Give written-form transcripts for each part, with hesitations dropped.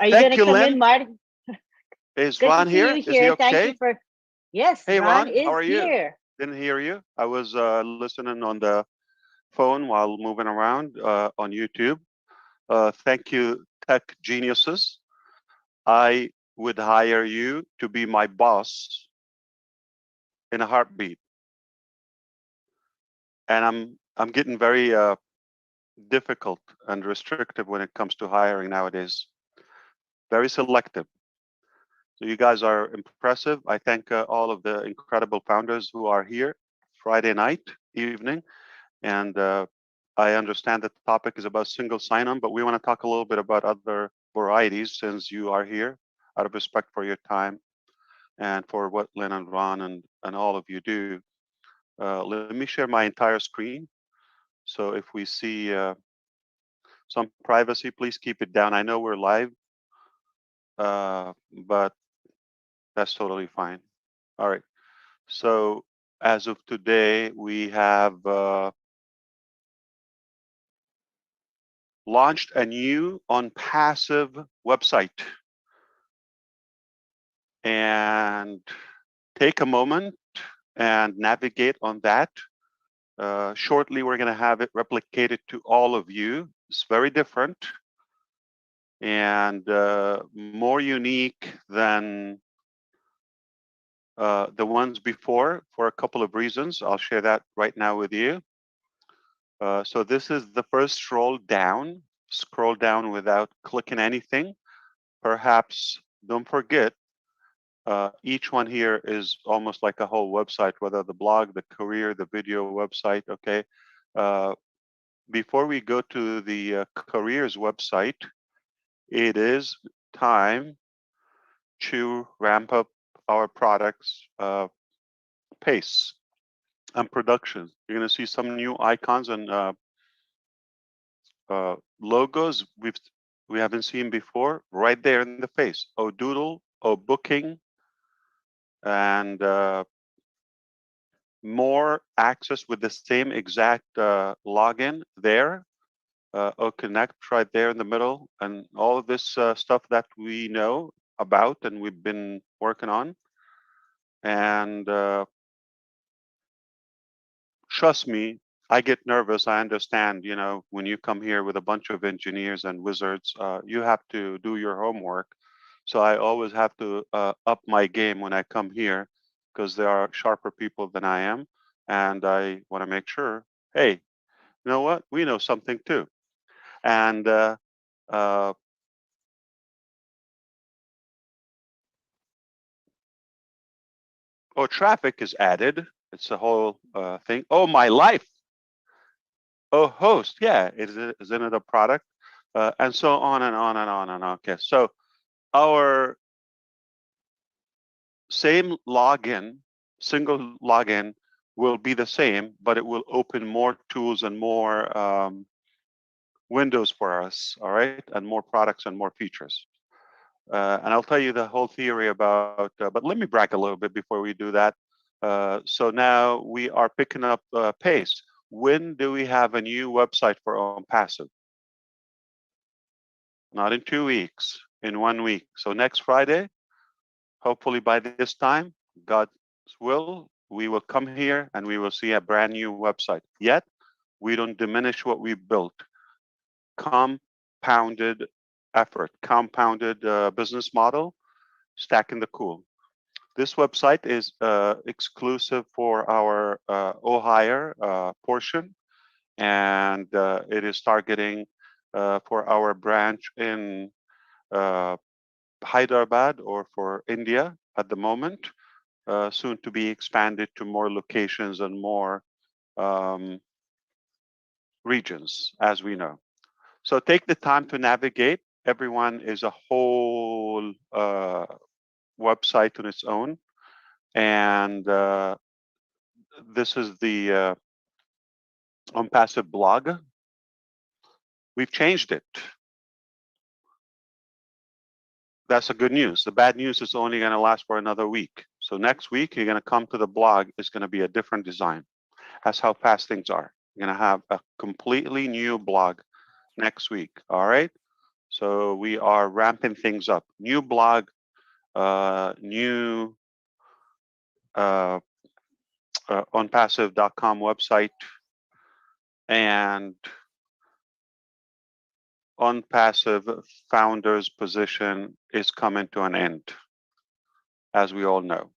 Are you going Thank to you, come in, Lynn. Martin? Is Good to Ron see here? you Is he here. Thank you okay? for. Yes, Hey, Ron Ron, how is are you? here. Didn't hear you. I was listening on the phone while moving around on YouTube. Thank you, tech geniuses. I would hire you to be my boss in a heartbeat. And I'm getting very difficult and restrictive when it comes to hiring nowadays. Very selective. So you guys are impressive. I thank all of the incredible founders who are here Friday night, evening. And I understand that the topic is about single sign-on, but we want to talk a little bit about other varieties since you are here, out of respect for your time and for what Lynn and Ron and all of you do. Let me share my entire screen. So if we see some privacy, please keep it down. I know we're live, but that's totally fine. All right. So as of today, we have launched a new ONPASSIVE website. And take a moment and navigate on that. Shortly, we're going to have it replicated to all of you. It's very different and more unique than the ones before for a couple of reasons. I'll share that right now with you. So this is the first scroll down. Scroll down without clicking anything. Perhaps don't forget, each one here is almost like a whole website, whether the blog, the career, the video website, okay? Before we go to the careers website, it is time to ramp up our products pace and production. You're gonna see some new icons and logos we haven't seen before right there in the face. Oh, Doodle, oh, Booking, and more access with the same exact login there. Connect right there in the middle, and all of this stuff that we know about and we've been working on. And trust me, I get nervous. I understand, you know, when you come here with a bunch of engineers and wizards, you have to do your homework. So I always have to up my game when I come here because there are sharper people than I am. And I want to make sure, hey, you know what? We know something too. And uh, oh, traffic is added. It's a whole thing. Oh, my life. Oh, host. Yeah, isn't it a product? And so on and on and on and on. Okay, so our same login, single login, will be the same, but it will open more tools and more windows for us, all right, and more products and more features. And I'll tell you the whole theory about, but let me brag a little bit before we do that. So now we are picking up pace. When do we have a new website for ONPASSIVE? Not in 2 weeks, in 1 week. So next Friday, hopefully by this time, God's will, we will come here and we will see a brand new website. Yet, we don't diminish what we built. Compounded effort, compounded business model, stacking the cool. This website is exclusive for our Ohio portion, and it is targeting for our branch in Hyderabad or for India at the moment, soon to be expanded to more locations and more um, regions, as we know. So take the time to navigate. Everyone is a whole website on its own. And this is the ONPASSIVE blog. We've changed it. That's the good news. The bad news is only going to last for another week. So next week, you're going to come to the blog. It's going to be a different design. That's how fast things are. You're going to have a completely new blog next week. All right. So we are ramping things up. New blog, new ONPASSIVE.com website, and ONPASSIVE founder's position is coming to an end, as we all know.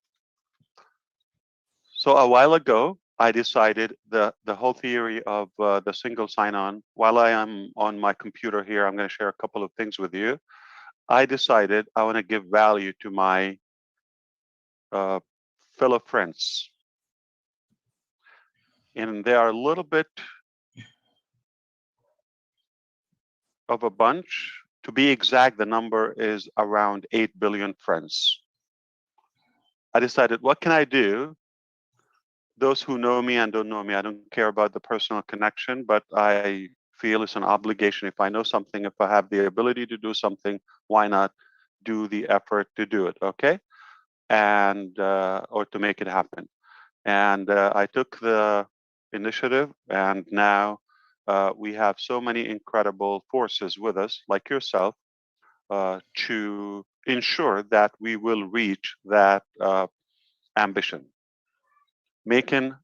So a while ago, I decided the whole theory of the single sign-on. While I am on my computer here, I'm going to share a couple of things with you. I decided I want to give value to my fellow friends, and they are a little bit of a bunch. To be exact, the number is around 8 billion friends. I decided, what can I do? Those who know me and don't know me, I don't care about the personal connection, but I feel it's an obligation. If I know something, if I have the ability to do something, why not do the effort to do it, okay? And or to make it happen. And I took the initiative, and now we have so many incredible forces with us, like yourself, to ensure that we will reach that ambition, making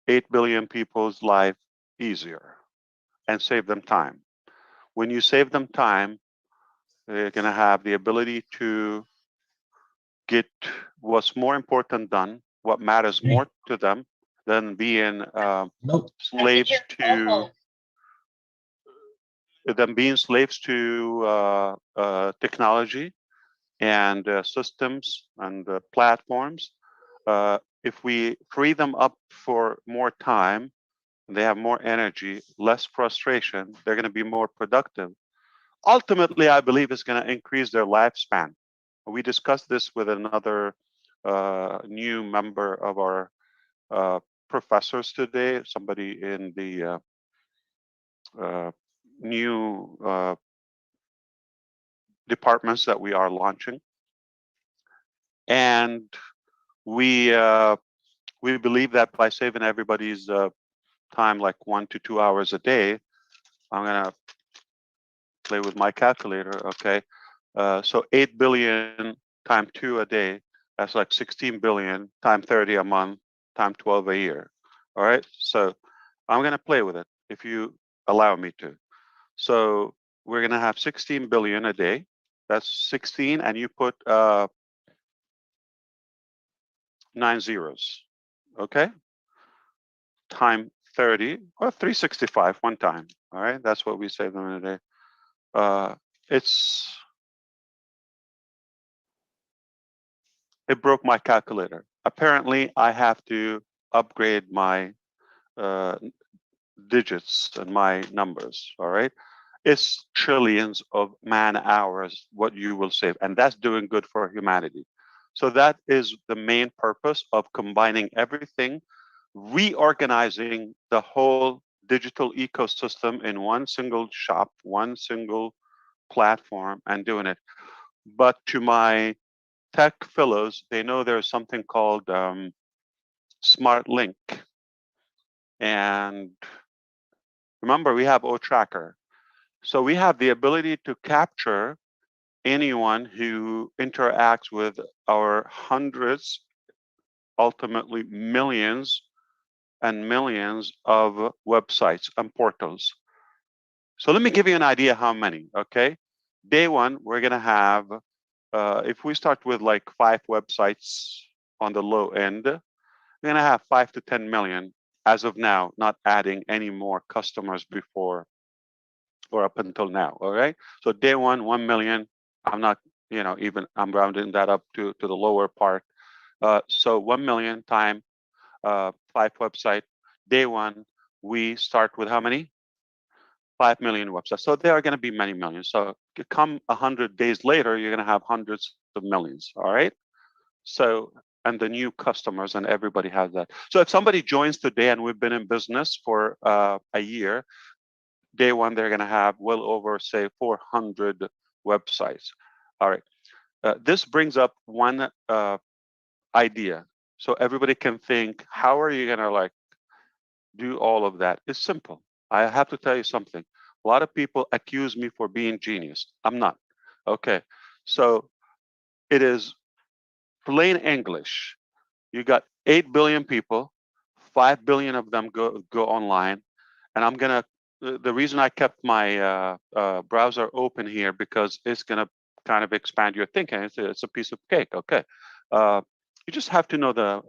8 billion people's life easier and save them time. When you save them time, they're going to have the ability to get what's more important done, what matters more to them than being slaves to technology and systems and platforms. If we free them up for more time, they have more energy, less frustration, they're going to be more productive. Ultimately, I believe it's going to increase their lifespan. We discussed this with another new member of our professors today, somebody in the new departments that we are launching. And we believe that by saving everybody's time, like 1 to 2 hours a day, I'm going to play with my calculator, okay? So 8 billion times 2 a day, that's like 16 billion times 30 a month times 12 a year. All right, so I'm going to play with it if you allow me to. So we're going to have 16 billion a day. That's 16, and you put 9 zeros, okay? Time 30 or 365 one time. All right, that's what we save them in a day. It broke my calculator. Apparently, I have to upgrade my digits and my numbers. All right, it's trillions of man hours what you will save, and that's doing good for humanity. So that is the main purpose of combining everything, reorganizing the whole digital ecosystem in one single shop, one single platform, and doing it. But to my tech fellows, they know there's something called Smart Link. And remember, we have O-Tracker. So we have the ability to capture anyone who interacts with our hundreds, ultimately millions and millions of websites and portals. So let me give you an idea how many, okay? Day one, we're going to have, if we start with like 5 websites on the low end, we're going to have 5 to 10 million as of now, not adding any more customers before or up until now, all right? So day one, 1 million. I'm not, I'm rounding that up to the lower part. So 1 million times 5 website. Day one, we start with how many? 5 million websites. So there are going to be many millions. So come 100 days later, you're going to have hundreds of millions. All right. So, and the new customers, and everybody has that. So if somebody joins today, and we've been in business for a year, day one, they're going to have well over, say, 400 websites. All right. This brings up one idea. So everybody can think, how are you going to like do all of that? It's simple. I have to tell you something. A lot of people accuse me for being genius. I'm not. Okay. So it is plain English. You got 8 billion people, 5 billion of them go online. And I'm going to, the reason I kept my browser open here, because it's going to kind of expand your thinking. It's a piece of cake. Okay. You just have to know the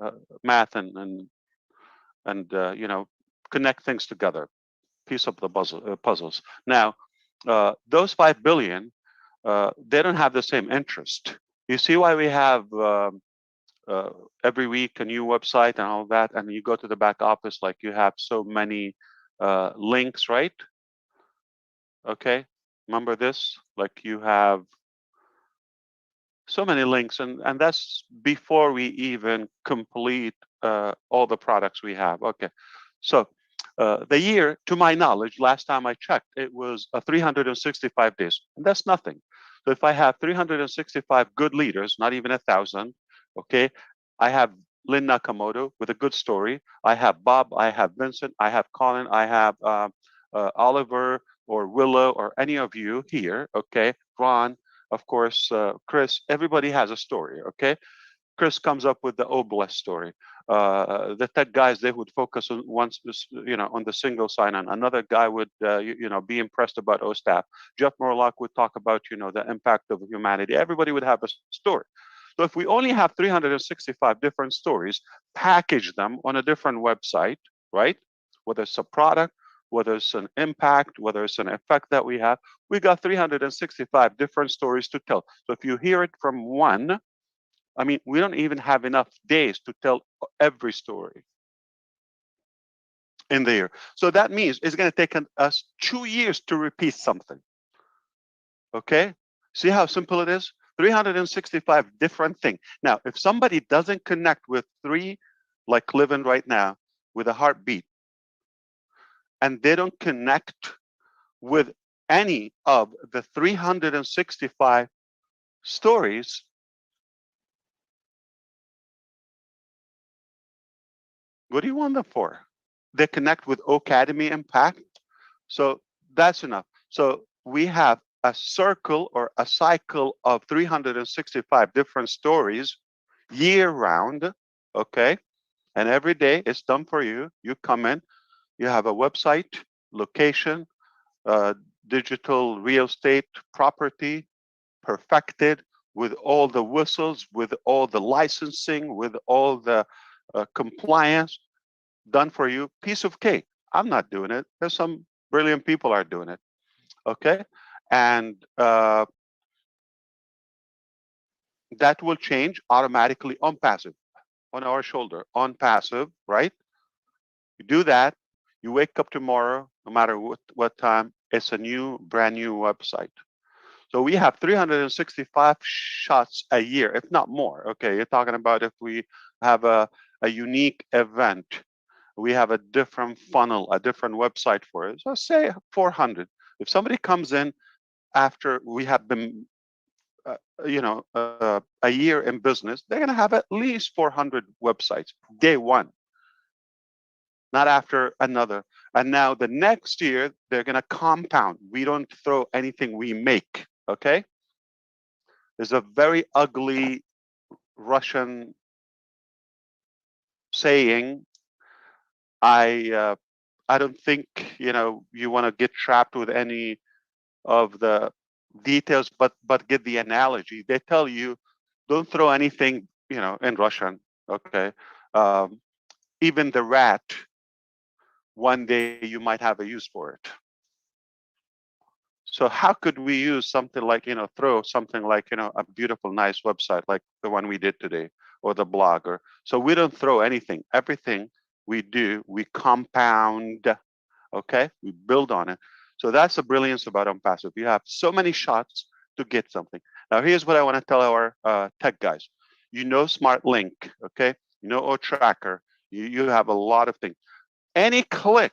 math and you know, connect things together, piece of the puzzles. Now, those 5 billion, they don't have the same interest. You see why we have uh, every week a new website and all that, and you go to the back office, like you have so many links, right? Okay, remember this? Like you have so many links, and that's before we even complete all the products we have. Okay, so the year, to my knowledge, last time I checked, it was 365 days, and that's nothing. So if I have 365 good leaders, not even 1,000, okay, I have Lynn Nakamoto with a good story. I have Bob, I have Vincent, I have Colin, I have Oliver or Willow or any of you here, okay, Ron, of course, Chris, everybody has a story, okay? Chris comes up with the Oblast story. The tech guys, they would focus on once, you know, on the single sign-on. Another guy would, you know, be impressed about OSTAF. Jeff Morlock would talk about, you know, the impact of humanity. Everybody would have a story. So if we only have 365 different stories, package them on a different website, right? Whether it's a product, whether it's an impact, whether it's an effect that we have, we got 365 different stories to tell. So if you hear it from one, I mean, we don't even have enough days to tell every story in the year. So that means it's going to take us 2 years to repeat something. Okay? See how simple it is? 365 different things. Now, if somebody doesn't connect with three, like living right now, with a heartbeat, and they don't connect with any of the 365 stories, what do you want them for? They connect with Academy Impact. So that's enough. So we have a circle or a cycle of 365 different stories year round, okay? And every day it's done for you. You come in, you have a website, location, digital real estate property, perfected with all the whistles, with all the licensing, with all the compliance done for you, piece of cake. I'm not doing it. There's some brilliant people are doing it, okay? And that will change automatically on passive, on our shoulder, on passive, right? You do that, you wake up tomorrow, no matter what time, it's a new, brand new website. So we have 365 shots a year, if not more. Okay, you're talking about if we have a unique event, we have a different funnel, a different website for it. So say 400. If somebody comes in after we have been, you know, a year in business, they're going to have at least 400 websites day one, not after another. And now the next year, they're going to compound. We don't throw anything we make, okay? There's a very ugly Russian saying, I don't think, you know, you want to get trapped with any of the details, but get the analogy. They tell you, don't throw anything, you know, in Russian, okay? Even the rat, one day you might have a use for it. So how could we use something like, you know, throw something like, you know, a beautiful, nice website like the one we did today, or the blogger. So we don't throw anything. Everything we do, we compound, okay? We build on it. So that's the brilliance about ONPASSIVE. You have so many shots to get something. Now, here's what I want to tell our tech guys. You know Smart Link, okay? You know OTracker. You have a lot of things. Any click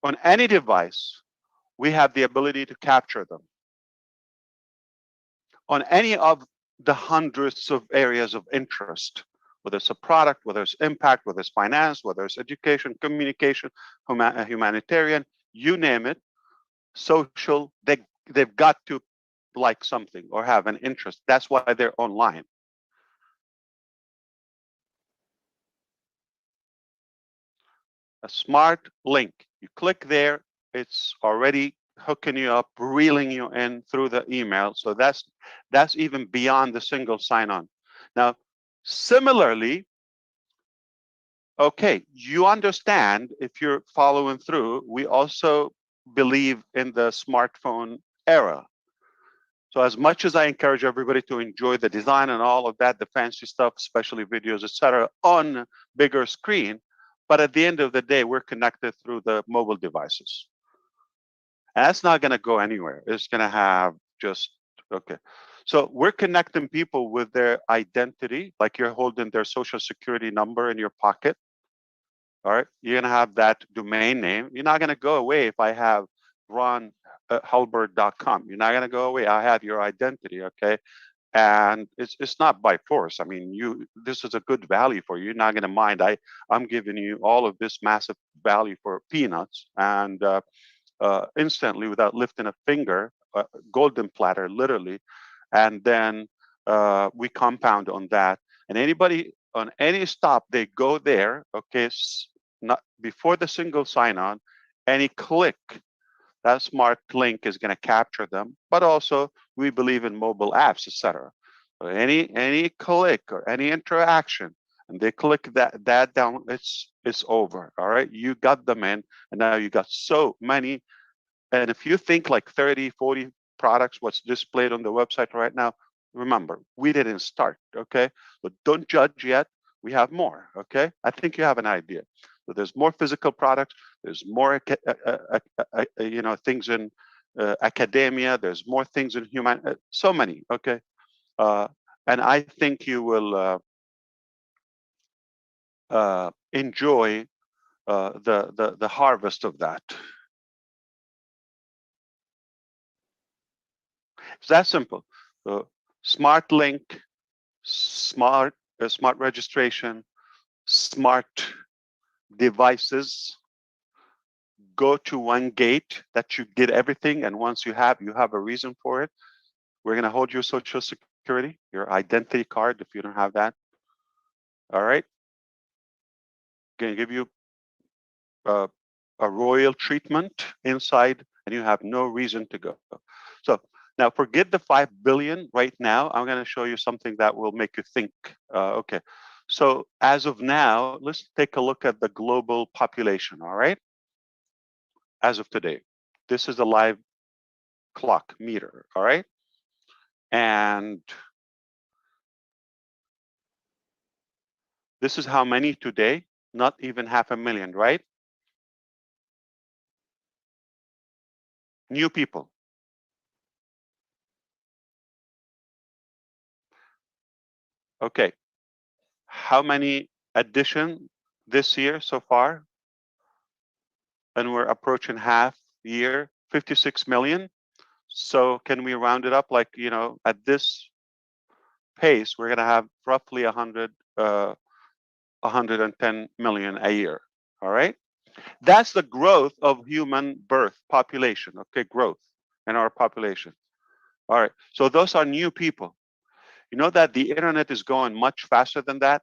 on any device, we have the ability to capture them. On any of the hundreds of areas of interest, whether it's a product, whether it's impact, whether it's finance, whether it's education, communication, humanitarian, you name it, social, they've got to like something or have an interest. That's why they're online. A smart link. You click there, it's already hooking you up, reeling you in through the email. So that's even beyond the single sign-on. Now, similarly, okay, you understand if you're following through, we also believe in the smartphone era. So as much as I encourage everybody to enjoy the design and all of that, the fancy stuff, especially videos, etc., on bigger screen, but at the end of the day, we're connected through the mobile devices. And that's not going to go anywhere. It's going to have just, okay. So we're connecting people with their identity, like you're holding their social security number in your pocket. All right, you're going to have that domain name. You're not going to go away if I have ronhalbert.com. You're not going to go away. I have your identity, okay? And it's not by force. I mean, this is a good value for you. You're not going to mind. I'm giving you all of this massive value for peanuts, and instantly, without lifting a finger, golden platter, literally. And then we compound on that. And anybody on any stop, they go there, okay, not before the single sign-on, any click, that smart link is going to capture them. But also, we believe in mobile apps, etc. So any click or any interaction, and they click that down, it's over. All right, you got them in, and now you got so many. And if you think like 30, 40 products, what's displayed on the website right now, remember, we didn't start, okay? But don't judge yet. We have more, okay? I think you have an idea. So there's more physical products. There's more, things in academia. There's more things in human, so many, okay? And I think you will enjoy the harvest of that. It's that simple. So smart link, smart registration, smart devices. Go to one gate that you get everything, and once you have a reason for it. We're gonna hold your social security, your identity card if you don't have that. All right. Gonna give you a royal treatment inside, and you have no reason to go. So now forget the 5 billion right now. I'm going to show you something that will make you think. Okay. So as of now, let's take a look at the global population. All right. As of today, this is the live clock meter. All right. And this is how many today, not even 500,000, right? New people. Okay. How many addition this year so far? And we're approaching half year, 56 million. So can we round it up, like, at this pace, we're going to have roughly 110 million a year. All right. That's the growth of human birth population. Okay. Growth in our population. All right. So those are new people. You know that the internet is going much faster than that?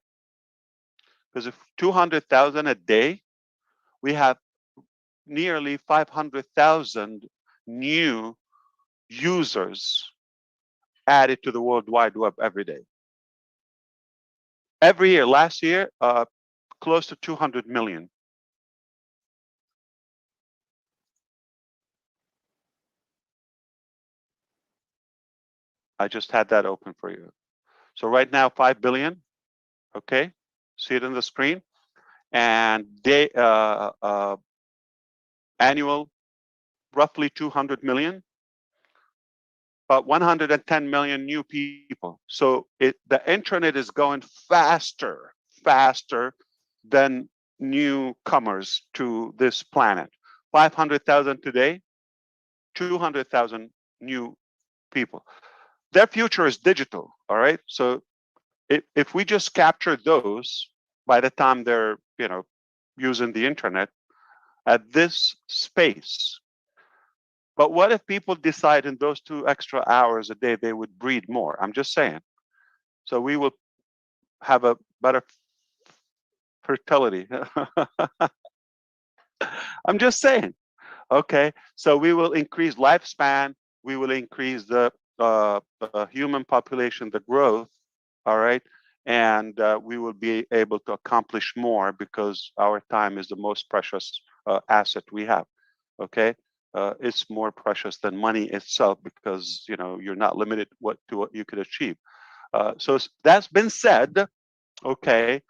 Because if 200,000 a day, we have nearly 500,000 new users added to the World Wide Web every day. Every year, last year, close to 200 million. I just had that open for you. So right now, 5 billion, okay? See it on the screen. And they, annual, roughly 200 million, but 110 million new people. So the internet is going faster than newcomers to this planet. 500,000 today, 200,000 new people. Their future is digital, all right? So If we just capture those by the time they're, using the internet at this space. But what if people decide in those 2 extra hours a day they would breed more? I'm just saying. So we will have a better fertility. I'm just saying. Okay, so we will increase lifespan. We will increase the human population, the growth. All right, and we will be able to accomplish more because our time is the most precious asset we have. Okay, it's more precious than money itself because you're not limited to what you could achieve. So that's been said. Okay,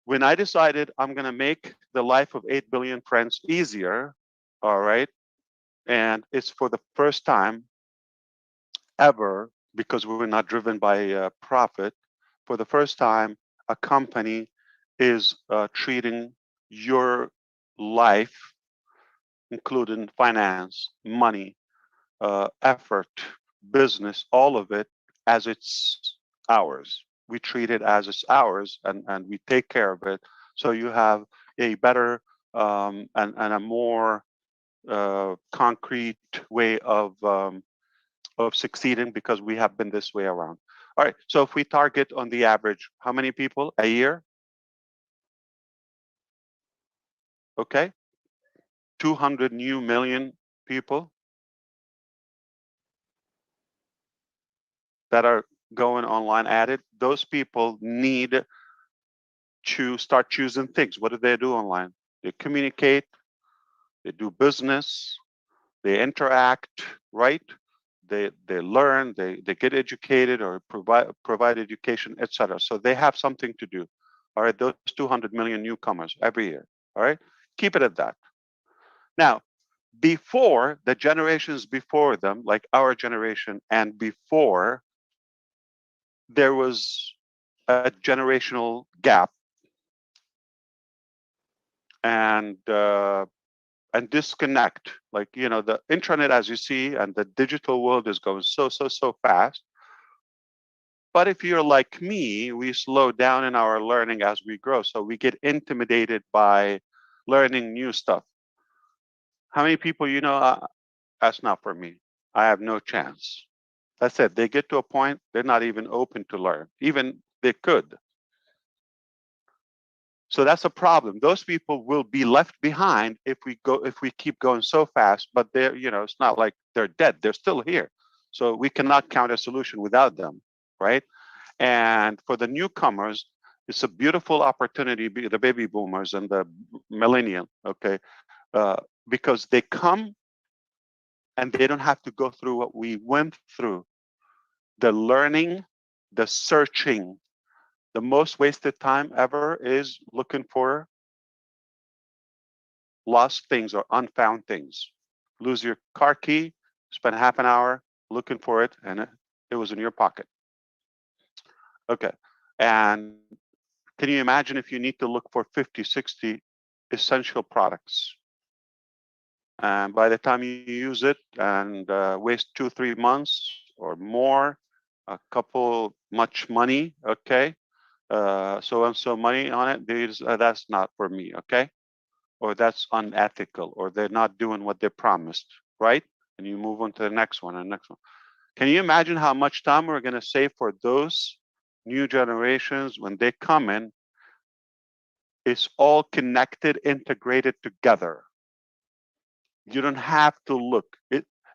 when I decided I'm going to make the life of 8 billion friends easier, all right, and it's for the first time ever, because we're not driven by profit, for the first time, a company is treating your life, including finance, money, effort, business, all of it, as it's ours. We treat it as it's ours, and we take care of it. So you have a better and a more concrete way of succeeding because we have been this way around. All right, so if we target on the average, how many people a year? Okay, 200 new million people that are going online added. Those people need to start choosing things. What do they do online? They communicate, they do business, they interact, right? They learn, they get educated or provide education, etc. So they have something to do. All right, those 200 million newcomers every year. All right, keep it at that. Now, before the generations before them, like our generation and before, there was a generational gap and disconnect. Like the internet, as you see, and the digital world is going so fast. But if you're like me, we slow down in our learning as we grow. So we get intimidated by learning new stuff. How many people that's not for me. I have no chance. That's it. They get to a point, they're not even open to learn. Even they could. So that's a problem. Those people will be left behind if we keep going so fast, but they're, it's not like they're dead. They're still here. So we cannot count a solution without them, right? And for the newcomers, it's a beautiful opportunity, the baby boomers and the millennial, okay? Because they come and they don't have to go through what we went through. The learning, the searching. The most wasted time ever is looking for lost things or unfound things. Lose your car key, spend half an hour looking for it, and it was in your pocket. Okay. And can you imagine if you need to look for 50, 60 essential products? And by the time you use it and waste 2-3 months or more, a couple much money, okay? So money on it, that's not for me, okay? Or that's unethical, or they're not doing what they promised, right? And you move on to the next one and next one. Can you imagine how much time we're going to save for those new generations when they come in? It's all connected, integrated together. You don't have to look.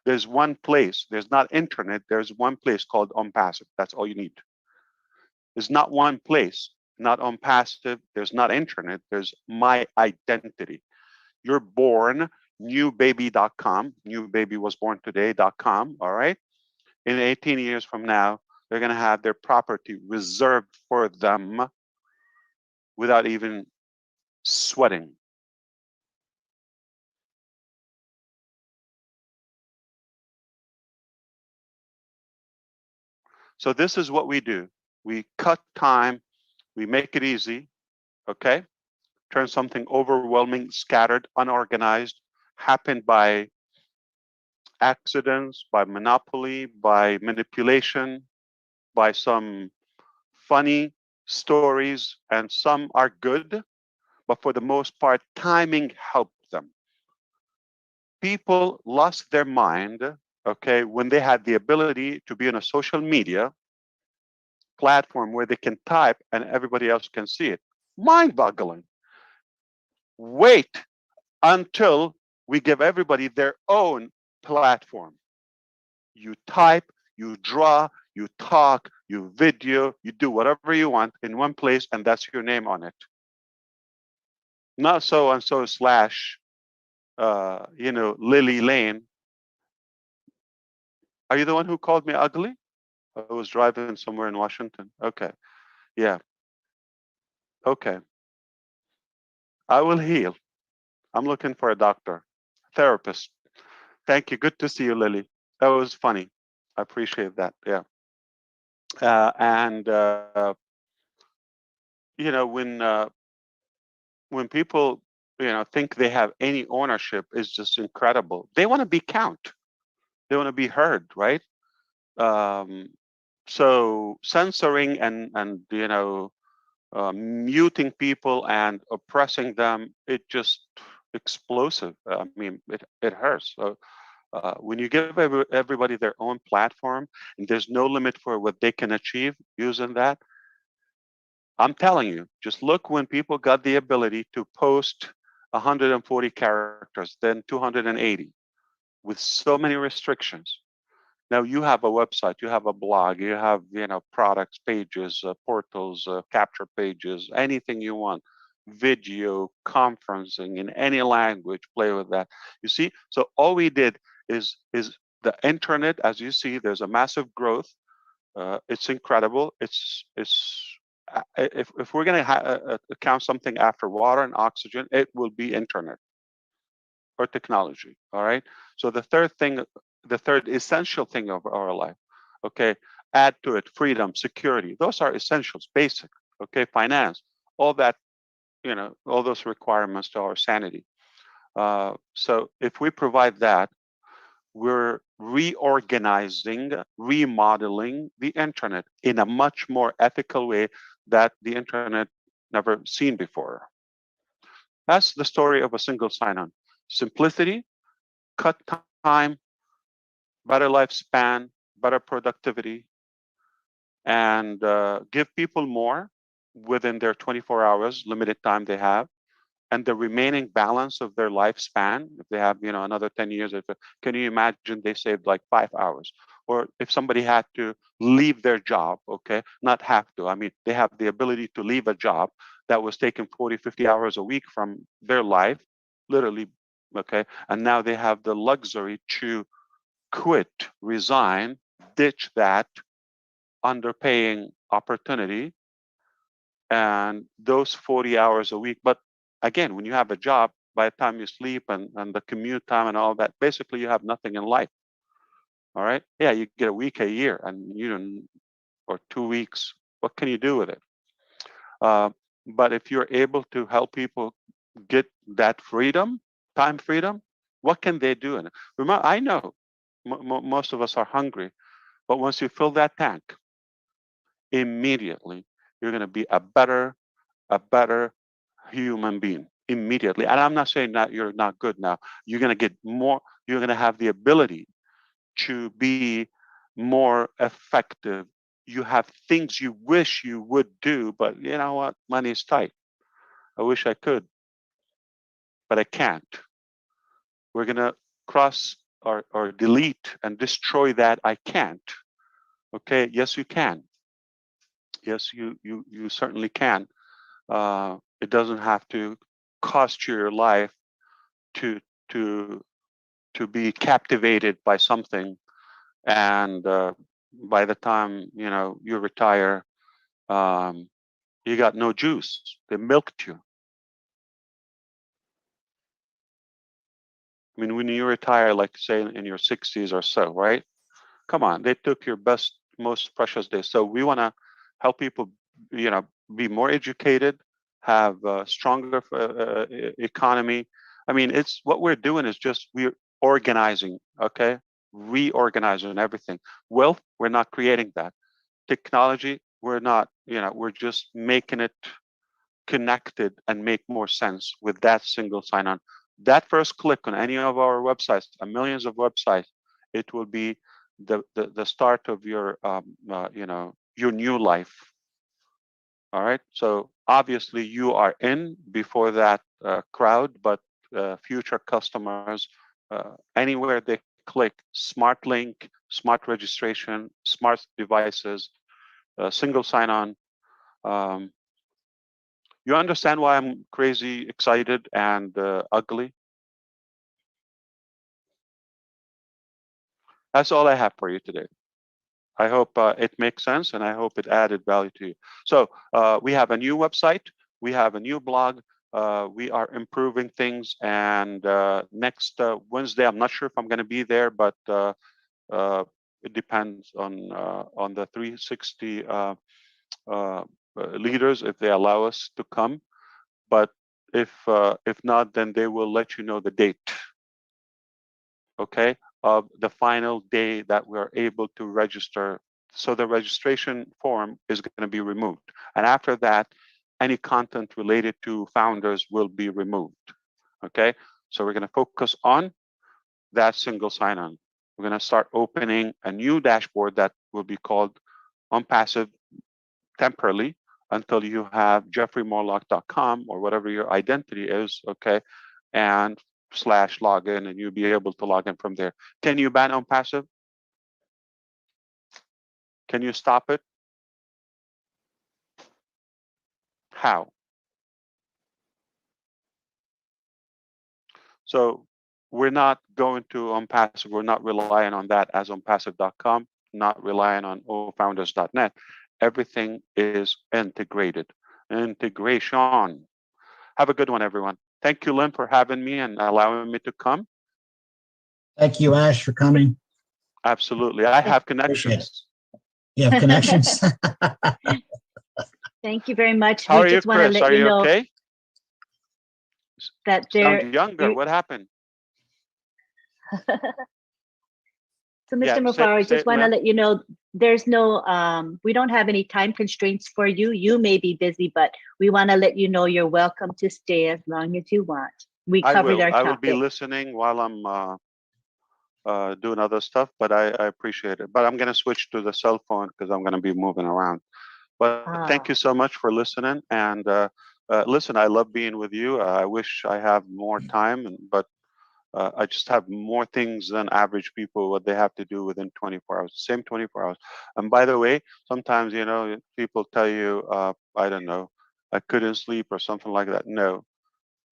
There's one place. There's not internet. There's one place called ONPASSIVE. That's all you need. There's not one place, not ONPASSIVE. There's not internet. There's my identity. You're born, newbaby.com. New baby was born today.com. All right. In 18 years from now, they're going to have their property reserved for them without even sweating. So this is what we do. We cut time. We make it easy. Okay. Turn something overwhelming, scattered, unorganized, happened by accidents, by monopoly, by manipulation, by some funny stories, and some are good, but for the most part, timing helped them. People lost their mind, okay, when they had the ability to be on a social media platform where they can type and everybody else can see it. Mind-boggling. Wait until we give everybody their own platform. You type, you draw, you talk, you video, you do whatever you want in one place, and that's your name on it. Not so and so slash, Lily Lane. Are you the one who called me ugly? I was driving somewhere in Washington. Okay. Yeah. Okay. I will heal. I'm looking for a doctor, therapist. Thank you. Good to see you, Lily. That was funny. I appreciate that. Yeah. And when people think they have any ownership, is just incredible. They want to be count. They want to be heard, right? So censoring and muting people and oppressing them, it just explosive. I mean, it hurts. So when you give everybody their own platform and there's no limit for what they can achieve using that, I'm telling you, just look when people got the ability to post 140 characters, then 280, with so many restrictions. Now you have a website, you have a blog, you have products pages, portals, capture pages, anything you want, video, conferencing in any language. Play with that. You see, so all we did is the internet. As you see, there's a massive growth. It's incredible. It's if we're going to count something after water and oxygen, it will be internet or technology. All right. So the third essential thing of our life, okay, add to it freedom, security. Those are essentials, basic. Okay, finance, all that, all those requirements to our sanity. So if we provide that, we're reorganizing, remodeling the internet in a much more ethical way that the internet never seen before. That's the story of a single sign-on. Simplicity, cut time, better lifespan, better productivity, and give people more within their 24 hours, limited time they have, and the remaining balance of their lifespan, if they have, another 10 years, can you imagine they saved like 5 hours? Or if somebody had to leave their job, okay, not have to, I mean, they have the ability to leave a job that was taking 40, 50 hours a week from their life, literally, okay, and now they have the luxury to quit, resign, ditch that underpaying opportunity and those 40 hours a week. But again, when you have a job, by the time you sleep and the commute time and all that, basically you have nothing in life. All right. Yeah, you get a week a year and or 2 weeks. What can you do with it? But if you're able to help people get that freedom, time freedom, what can they do in it? Remember, I know most of us are hungry, but once you fill that tank, immediately you're going to be a better human being immediately. And I'm not saying that you're not good now. You're going to get more, you're going to have the ability to be more effective. You have things you wish you would do, but you know what? Money is tight. I wish I could, but I can't. We're going to cross or delete and destroy that I can't. Okay, yes, you can. Yes, you certainly can. It doesn't have to cost you your life to to be captivated by something, and by the time you retire, you got no juice. They milked you. I mean, when you retire, like say in your 60s or so, right? Come on, they took your best, most precious days. So we want to help people, be more educated, have a stronger economy. I mean, it's what we're doing is just we're organizing, okay, reorganizing everything. Wealth, we're not creating that. Technology, we're not, we're just making it connected and make more sense with that single sign-on. That first click on any of our websites, millions of websites, it will be the start of your your new life. All right. So obviously you are in before that crowd, but future customers, anywhere they click, smart link, smart registration, smart devices, single sign-on. You understand why I'm crazy excited and ugly? That's all I have for you today. I hope it makes sense, and I hope it added value to you. So we have a new website. We have a new blog. We are improving things. And next Wednesday, I'm not sure if I'm going to be there, but it depends on the 360 leaders if they allow us to come. But if not, then they will let you know the date. Okay, of the final day that we're able to register. So the registration form is going to be removed. And after that, any content related to founders will be removed. Okay, so we're going to focus on that single sign-on. We're going to start opening a new dashboard that will be called ONPASSIVE temporarily until you have jeffreymorlock.com or whatever your identity is, okay, and /login, and you'll be able to log in from there. Can you ban ONPASSIVE? Can you stop it? How? So we're not going to ONPASSIVE. We're not relying on that as ONPASSIVE.com, not relying on ofounders.net. Everything is integrated. Integration. Have a good one, everyone. Thank you, Lynn, for having me and allowing me to come. Thank you, Ash, for coming. Absolutely. I have connections. You have connections? Thank you very much. How are we you, just want to Chris? let Are you know okay? that there. Sound younger. What happened? So, Mr. Mufareh, just want to let you know there's no, we don't have any time constraints for you. You may be busy, but we want to let you know you're welcome to stay as long as you want. We covered our topic. I will be listening while I'm doing other stuff, but I appreciate it. But I'm going to switch to the cell phone because I'm going to be moving around. But thank you so much for listening. And listen, I love being with you. I wish I have more time, but I just have more things than average people, what they have to do within 24 hours, same 24 hours. And by the way, sometimes, people tell you, I don't know, I couldn't sleep or something like that. No,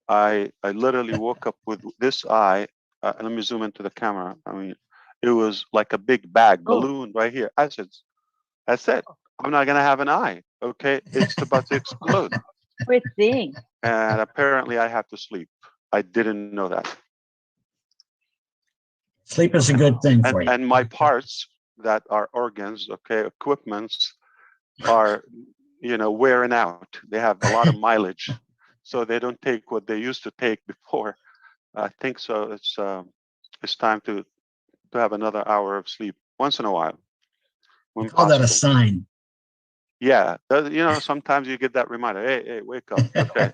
I literally woke up with this eye. Let me zoom into the camera. I mean, it was like a big bag balloon right here. I said, I'm not going to have an eye. Okay. It's about to explode. Poor thing. And apparently I have to sleep. I didn't know that. Sleep is a good thing for you. And my parts that are organs, okay, equipments are, wearing out. They have a lot of mileage, so they don't take what they used to take before. I think so. It's time to have another hour of sleep once in a while. We call that a sign. Yeah, sometimes you get that reminder. Hey, wake up. Okay.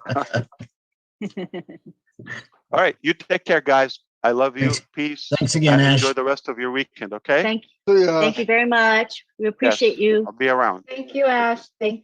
All right, you take care, guys. I love you. Thanks. Peace. Thanks again, and Ash. Enjoy the rest of your weekend, okay? Thank you very much. We appreciate you. I'll be around. Thank you, Ash. Thank you.